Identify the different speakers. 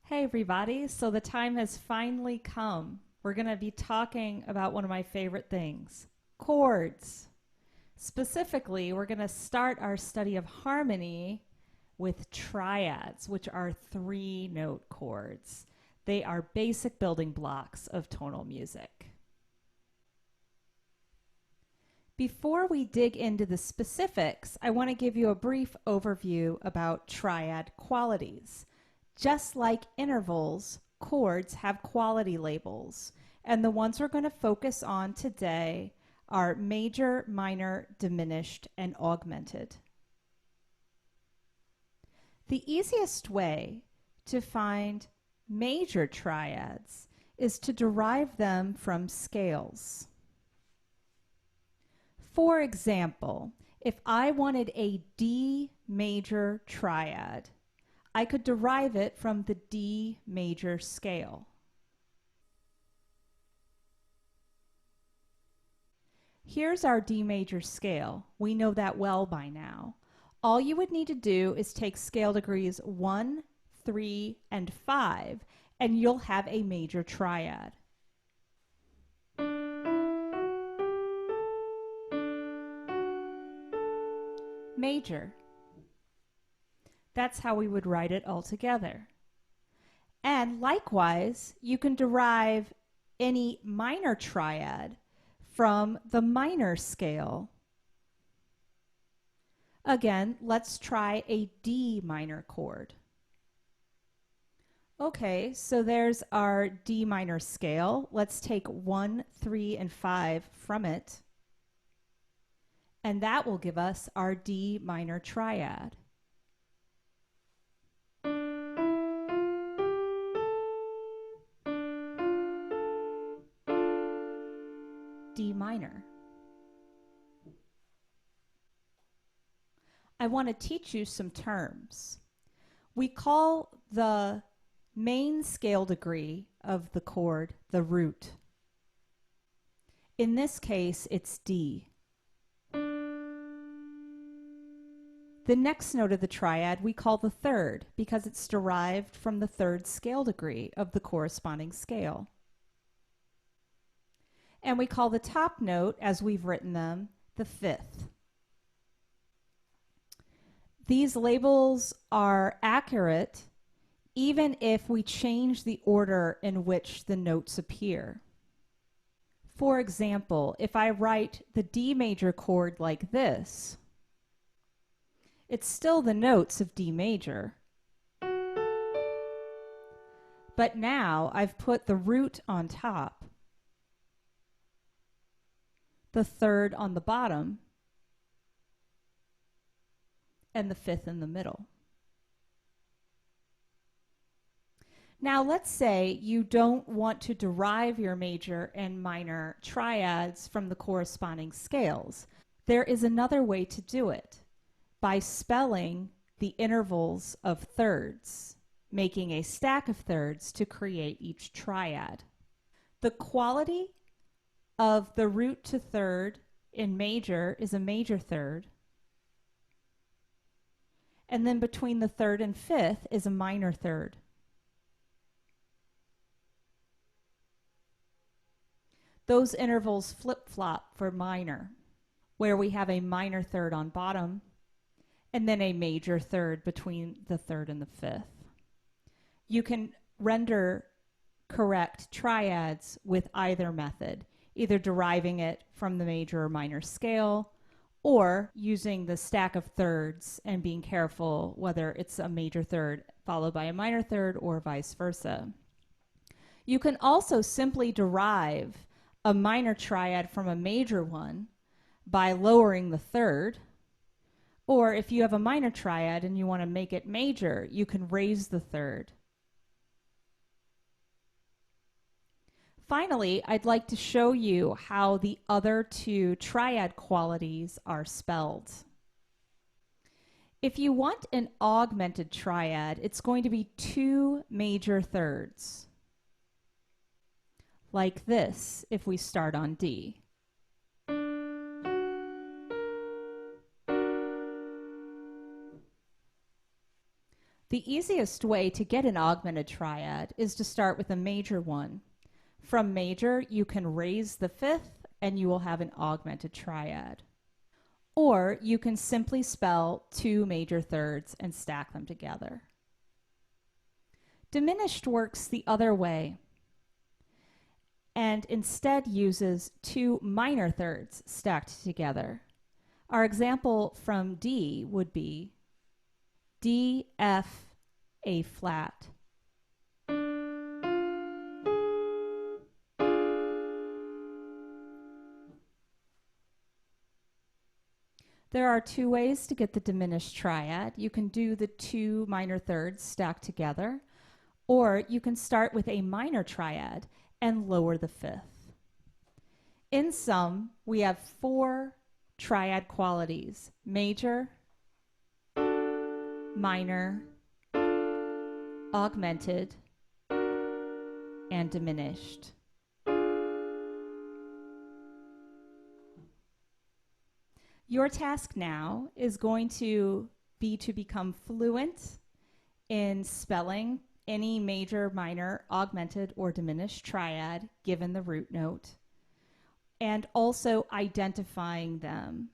Speaker 1: Hey everybody, so the time has finally come. We're going to be talking about one of my favorite things, chords. Specifically, we're going to start our study of harmony with triads, which are 3-note chords. They are basic building blocks of tonal music. Before we dig into the specifics, I want to give you a brief overview about triad qualities. Just like intervals, chords have quality labels, and the ones we're going to focus on today are major, minor, diminished, and augmented. The easiest way to find major triads is to derive them from scales. For example, if I wanted a D major triad, I could derive it from the D major scale. Here's our D major scale. We know that well by now. All you would need to do is take scale degrees 1, 3, and 5, and you'll have a major triad. Major. That's how we would write it all together. And likewise, you can derive any minor triad from the minor scale. Again, let's try a D minor chord. Okay, so there's our D minor scale. Let's take 1, 3, and 5 from it. And that will give us our D minor triad. D minor. I want to teach you some terms. We call the main scale degree of the chord the root. In this case, it's D. The next note of the triad we call the third because it's derived from the third scale degree of the corresponding scale. And we call the top note, as we've written them, the fifth. These labels are accurate even if we change the order in which the notes appear. For example, if I write the D major chord like this, it's still the notes of D major. But now I've put the root on top, the third on the bottom, and the fifth in the middle. Now let's say you don't want to derive your major and minor triads from the corresponding scales. There is another way to do it, by spelling the intervals of thirds, making a stack of thirds to create each triad. The quality of the root to third in major is a major third, and then between the third and fifth is a minor third. Those intervals flip-flop for minor, where we have a minor third on bottom and then a major third between the third and the fifth. You can render correct triads with either method, either deriving it from the major or minor scale, or using the stack of thirds and being careful whether it's a major third followed by a minor third or vice versa. You can also simply derive a minor triad from a major one by lowering the third, or if you have a minor triad and you want to make it major, you can raise the third. Finally, I'd like to show you how the other two triad qualities are spelled. If you want an augmented triad, it's going to be 2 major thirds, like this if we start on D. The easiest way to get an augmented triad is to start with a major one. From major, you can raise the fifth and you will have an augmented triad. Or you can simply spell 2 major thirds and stack them together. Diminished works the other way and instead uses 2 minor thirds stacked together. Our example from D would be D, F, A flat. There are 2 ways to get the diminished triad. You can do the 2 minor thirds stacked together, or you can start with a minor triad and lower the fifth. In sum, we have 4 triad qualities: major, minor, augmented, and diminished. Your task now is going to be to become fluent in spelling any major, minor, augmented, or diminished triad given the root note, and also identifying them